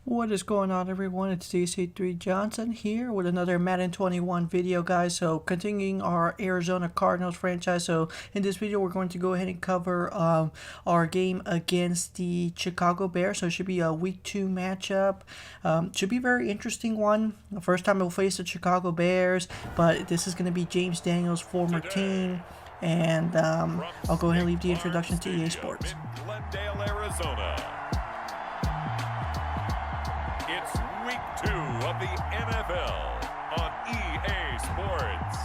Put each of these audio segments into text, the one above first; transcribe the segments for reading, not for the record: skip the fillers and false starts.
What is going on, everyone? It's DC3 Johnson here with another Madden 21 video, guys. So continuing our Arizona Cardinals franchise. So in this video we're going to go ahead and cover our game against the Chicago Bears. So it should be a week 2 matchup. Should be a very interesting one. The first time we'll face the Chicago Bears, but this is going to be James Daniels' former team. And I'll go ahead and leave the introduction to EA Sports. Glendale, Arizona. It's week 2 of the NFL on EA Sports.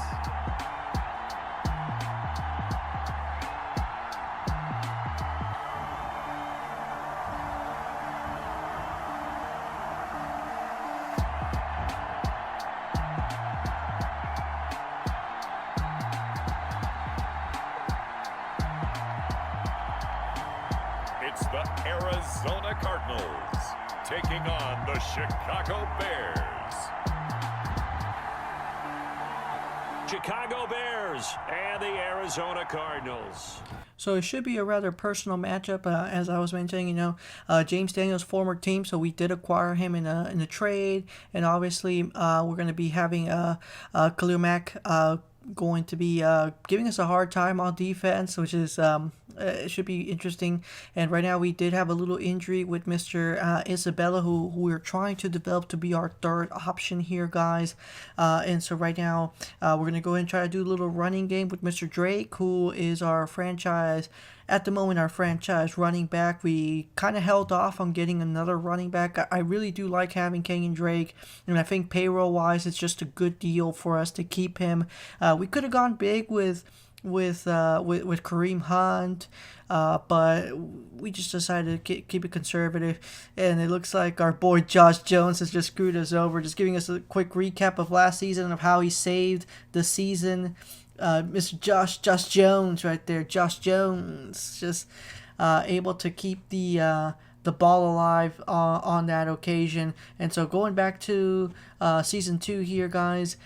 It's the Arizona Cardinals taking on the Chicago Bears. Chicago Bears and the Arizona Cardinals. So it should be a rather personal matchup, as I was mentioning. James Daniels' former team, so we did acquire him in a trade, and obviously we're going to be having Khalil Mack going to be giving us a hard time on defense, which is it should be interesting. And right now we did have a little injury with Mr. Isabella, who we're trying to develop to be our third option here, guys. And so right now we're going to go ahead and try to do a little running game with Mr. Drake, who is our franchise running back. We kind of held off on getting another running back. I really do like having Kenyon Drake, and I think payroll-wise, it's just a good deal for us to keep him. We could have gone big with Kareem Hunt, but we just decided to keep it conservative. And it looks like our boy Josh Jones has just screwed us over. Just giving us a quick recap of last season of how he saved the season. Mr. Josh Jones right there. Josh Jones just able to keep the ball alive on that occasion. And so going back to season 2 here, guys.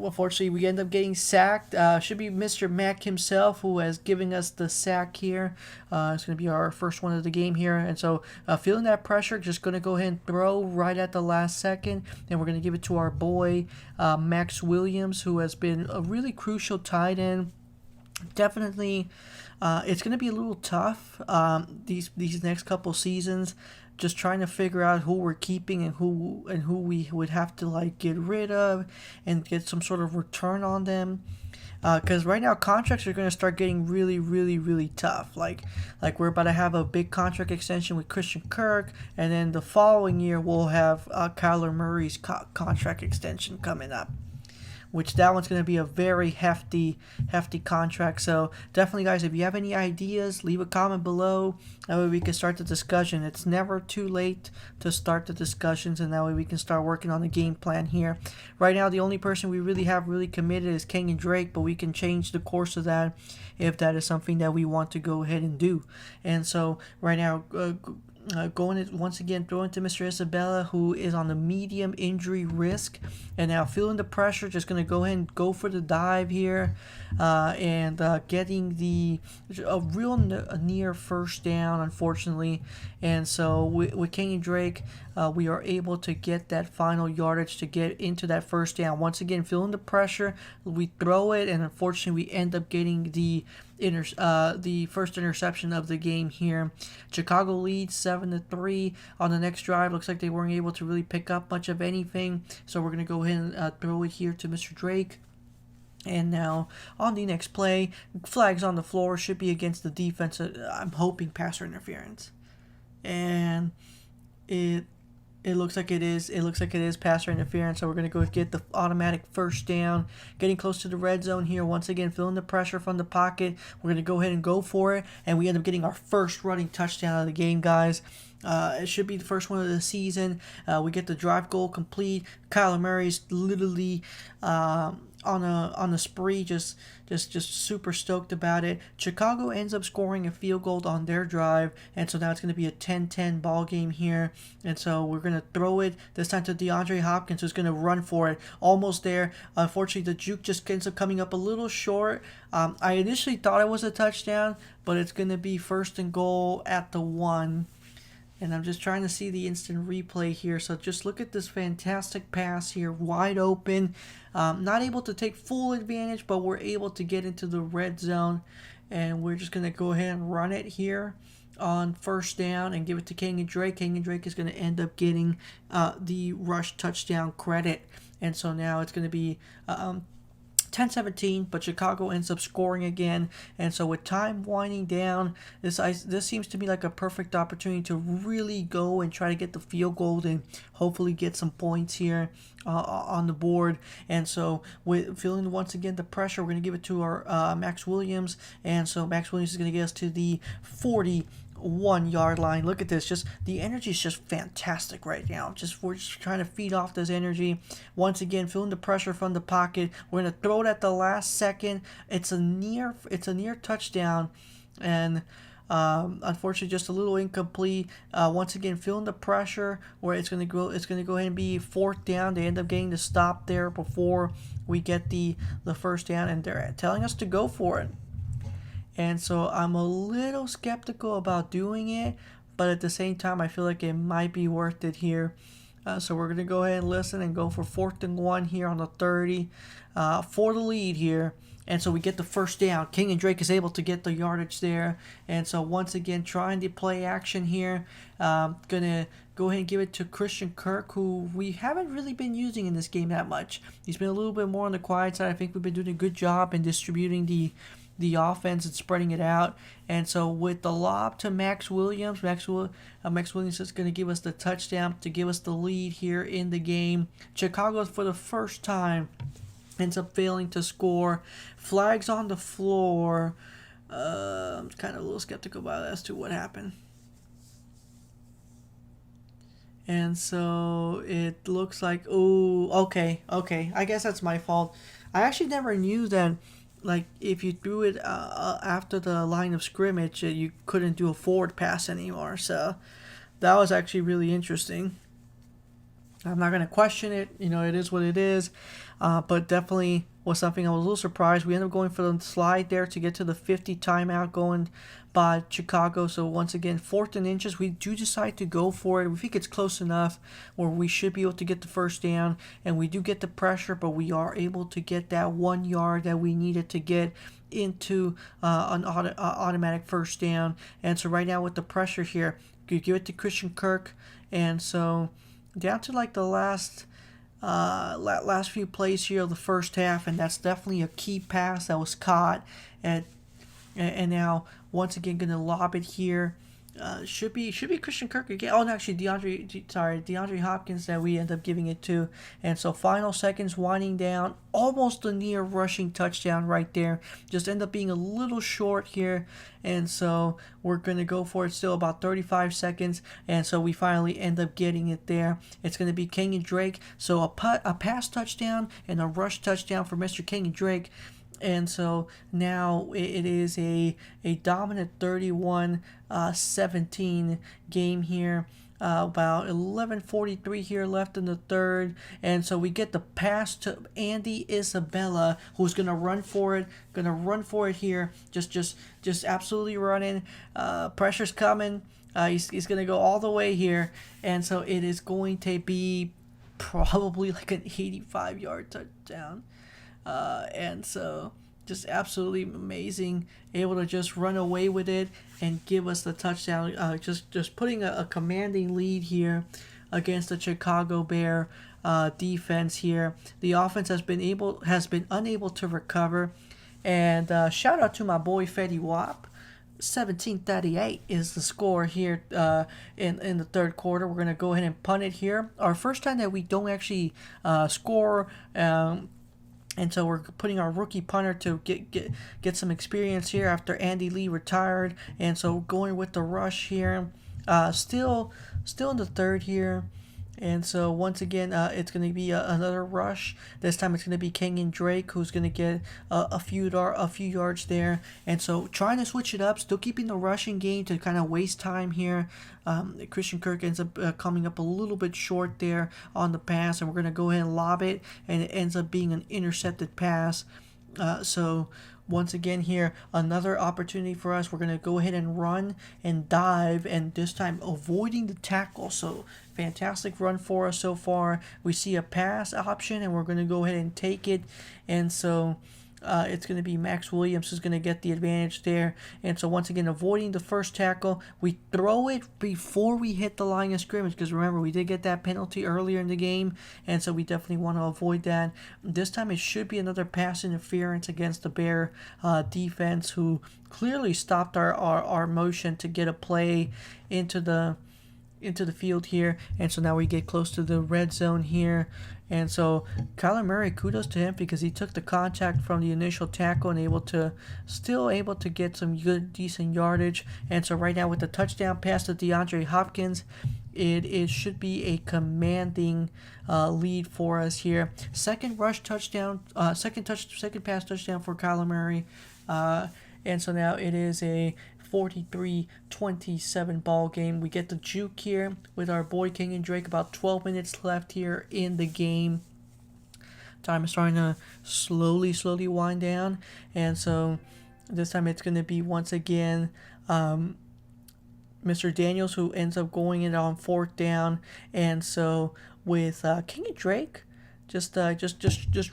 Unfortunately, we end up getting sacked. Should be Mr. Mack himself who has given us the sack here. It's going to be our first one of the game here. And so feeling that pressure, just going to go ahead and throw right at the last second. And we're going to give it to our boy Max Williams, who has been a really crucial tight end. Definitely, it's going to be a little tough these next couple seasons. Just trying to figure out who we're keeping and who we would have to get rid of and get some sort of return on them. Because right now contracts are going to start getting really, really, really tough. Like we're about to have a big contract extension with Christian Kirk, and then the following year we'll have Kyler Murray's contract extension coming up, which that one's going to be a very hefty contract. So definitely, guys, if you have any ideas, leave a comment below. That way we can start the discussion. It's never too late to start the discussions, and that way we can start working on the game plan here. Right now, the only person we really have committed is Kenyon Drake, but we can change the course of that if that is something that we want to go ahead and do. And so right now, once again, throwing to Mr. Isabella, who is on the medium injury risk, and now feeling the pressure, just going to go ahead and go for the dive here, and getting a real near first down, unfortunately. And so with Kenyon Drake, we are able to get that final yardage to get into that first down. Once again, feeling the pressure, we throw it, and unfortunately we end up getting the first interception of the game here. Chicago leads 7-3 on the next drive. Looks like they weren't able to really pick up much of anything, so we're going to go ahead and throw it here to Mr. Drake. And now on the next play, flags on the floor, should be against the defense. I'm hoping passer interference, and it looks like it is. It looks like it is passer interference. So we're going to go get the automatic first down. Getting close to the red zone here. Once again, feeling the pressure from the pocket. We're going to go ahead and go for it. And we end up getting our first running touchdown of the game, guys. It should be the first one of the season. We get the drive goal complete. Kyler Murray's literally on a spree, just super stoked about it. Chicago ends up scoring a field goal on their drive, and so now it's going to be a 10-10 ball game here. And so we're going to throw it this time to DeAndre Hopkins, who's going to run for it. Almost there. Unfortunately, the juke just ends up coming up a little short. I initially thought it was a touchdown, but it's going to be first and goal at the 1. And I'm just trying to see the instant replay here. So just look at this fantastic pass here, wide open. Not able to take full advantage, but we're able to get into the red zone. And we're just going to go ahead and run it here on first down and give it to Kenyon Drake. Kenyon Drake is going to end up getting the rush touchdown credit. And so now it's going to be 10-17, but Chicago ends up scoring again. And so with time winding down, this seems to be like a perfect opportunity to really go and try to get the field goal and hopefully get some points here on the board. And so with feeling once again the pressure, we're going to give it to our Max Williams. And so Max Williams is going to get us to the 41-yard line. Look at this. Just the energy is just fantastic right now. We're just trying to feed off this energy. Once again, feeling the pressure from the pocket. We're gonna throw it at the last second. It's a near touchdown, and unfortunately just a little incomplete. Once again, feeling the pressure where it's gonna go ahead and be fourth down. They end up getting the stop there before we get the first down, and they're telling us to go for it. And so I'm a little skeptical about doing it, but at the same time, I feel like it might be worth it here. So we're going to go ahead and listen and go for 4th and 1 here on the 30 for the lead here. And so we get the first down. Kenyon Drake is able to get the yardage there. And so once again, trying to play action here. Going to go ahead and give it to Christian Kirk, who we haven't really been using in this game that much. He's been a little bit more on the quiet side. I think we've been doing a good job in distributing the offense and spreading it out. And so with the lob to Max Williams, Max Williams is going to give us the touchdown to give us the lead here in the game. Chicago, for the first time, ends up failing to score. Flags on the floor. I'm kind of a little skeptical about it as to what happened. And so it looks like, okay. I guess that's my fault. I actually never knew that, like, if you threw it after the line of scrimmage, you couldn't do a forward pass anymore. So that was actually really interesting. I'm not going to question it. It is what it is. But definitely was something I was a little surprised. We ended up going for the slide there to get to the 50 timeout going by Chicago. So once again, 4th and inches. We do decide to go for it. We think it's close enough where we should be able to get the first down. And we do get the pressure, but we are able to get that 1 yard that we needed to get into an automatic first down. And so right now with the pressure here, you give it to Christian Kirk. And so down to like the last few plays here of the first half, and that's definitely a key pass that was caught. And now once again going to lob it here. Should be Christian Kirk again. Oh, no, actually DeAndre Hopkins that we end up giving it to. And so final seconds winding down, almost a near rushing touchdown right there. Just end up being a little short here. And so we're going to go for it still about 35 seconds. And so we finally end up getting it there. It's going to be Kenyon Drake. So a pass touchdown and a rush touchdown for Mr. Kenyon Drake. And so now it is a dominant 31-17 game here. About 11:43 here left in the third. And so we get the pass to Andy Isabella, who's going to run for it. Here. Just absolutely running. Pressure's coming. He's going to go all the way here. And so it is going to be probably like an 85-yard touchdown. And so just absolutely amazing, able to just run away with it and give us the touchdown. Just putting a commanding lead here against the Chicago Bear defense here. The offense has been unable to recover. And shout out to my boy Fetty Wap. 17-38 is the score here in the third quarter. We're going to go ahead and punt it here. Our first time that we don't actually score. And so we're putting our rookie punter to get some experience here after Andy Lee retired. And so going with the rush here. Still in the third here. And so once again, it's going to be another rush. This time it's going to be Kenyon Drake, who's going to get a few yards there. And so trying to switch it up, still keeping the rushing game to kind of waste time here. Christian Kirk ends up coming up a little bit short there on the pass, and we're going to go ahead and lob it, and it ends up being an intercepted pass. So once again here, another opportunity for us. We're going to go ahead and run and dive, and this time avoiding the tackle. So fantastic run for us so far. We see a pass option, and we're going to go ahead and take it. And so it's going to be Max Williams who's going to get the advantage there. And so once again, avoiding the first tackle, we throw it before we hit the line of scrimmage, because remember, we did get that penalty earlier in the game, and so we definitely want to avoid that. This time it should be another pass interference against the Bear defense, who clearly stopped our motion to get a play into the field here. And so now we get close to the red zone here. And so Kyler Murray, kudos to him, because he took the contact from the initial tackle and still able to get some good, decent yardage. And so right now with the touchdown pass to DeAndre Hopkins, it should be a commanding lead for us here. Second pass touchdown for Kyler Murray. And so now it is a 43-27 ball game. We get the juke here with our boy Kenyon Drake. About 12 minutes left here in the game. Time is starting to slowly wind down. And so this time it's going to be once again Mr. Daniels who ends up going in on 4th down. And so with Kenyon Drake, just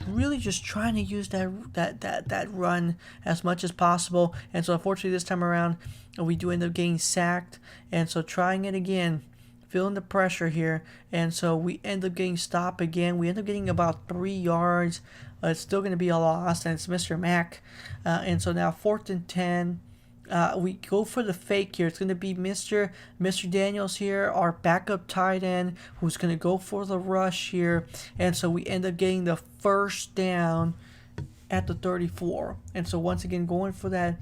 really trying to use that run as much as possible. And so unfortunately this time around we do end up getting sacked, and so trying it again, feeling the pressure here, and so we end up getting stopped again. We end up getting about 3 yards. It's still going to be a loss, and it's Mr. Mack. And so now 4th and 10. We go for the fake here. It's going to be Mr. Daniels here, our backup tight end, who's going to go for the rush here. And so we end up getting the first down at the 34. And so once again, going for the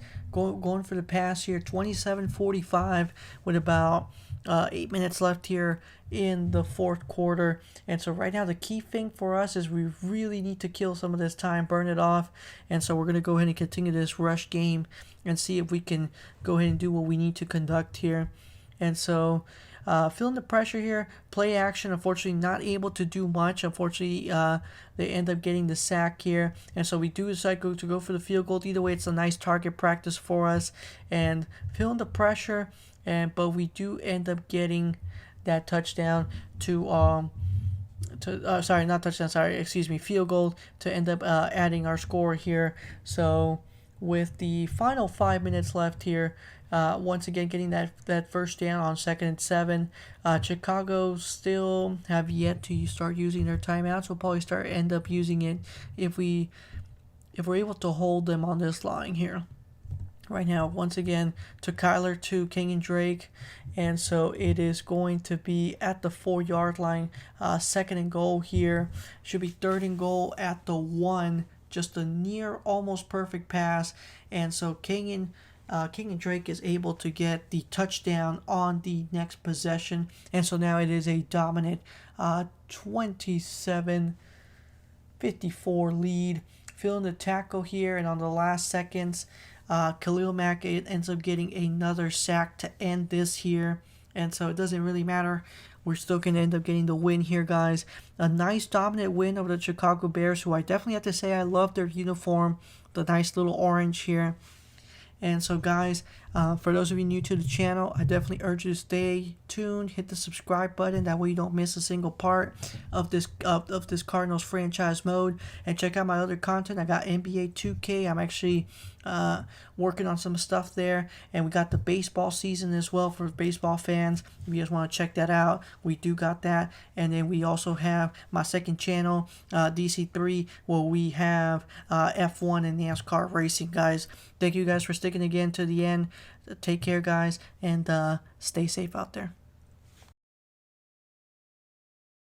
pass here, 27-45 with about 8 minutes left here in the 4th quarter. And so right now the key thing for us is we really need to kill some of this time, burn it off. And so we're going to go ahead and continue this rush game and see if we can go ahead and do what we need to conduct here. And so feeling the pressure here, play action, unfortunately not able to do much. Unfortunately, they end up getting the sack here. And so we do decide to go for the field goal. Either way, it's a nice target practice for us. And feeling the pressure, but we do end up getting that touchdown field goal to end up adding our score here. So with the final 5 minutes left here, once again getting that first down on 2nd and 7. Chicago still have yet to start using their timeouts. We'll probably end up using it if we're able to hold them on this line here. Right now, once again, to Kyler, to Kenyon Drake, and so it is going to be at the 4-yard line, 2nd and goal here. Should be 3rd and goal at the 1, just a near almost perfect pass, and so Kenyon Drake is able to get the touchdown on the next possession, and so now it is a dominant 27-54 lead. Feeling the tackle here, and on the last seconds, Khalil Mack ends up getting another sack to end this here. And so it doesn't really matter. We're still going to end up getting the win here, guys. A nice dominant win over the Chicago Bears, who I definitely have to say I love their uniform. The nice little orange here. And so, guys, for those of you new to the channel, I definitely urge you to stay tuned. Hit the subscribe button. That way you don't miss a single part of this Cardinals franchise mode. And check out my other content. I got NBA 2K. I'm actually working on some stuff there. And we got the baseball season as well for baseball fans. If you guys want to check that out, we do got that. And then we also have my second channel, DC3, where we have F1 and NASCAR racing, guys. Thank you guys for sticking again to the end. Take care, guys, and stay safe out there.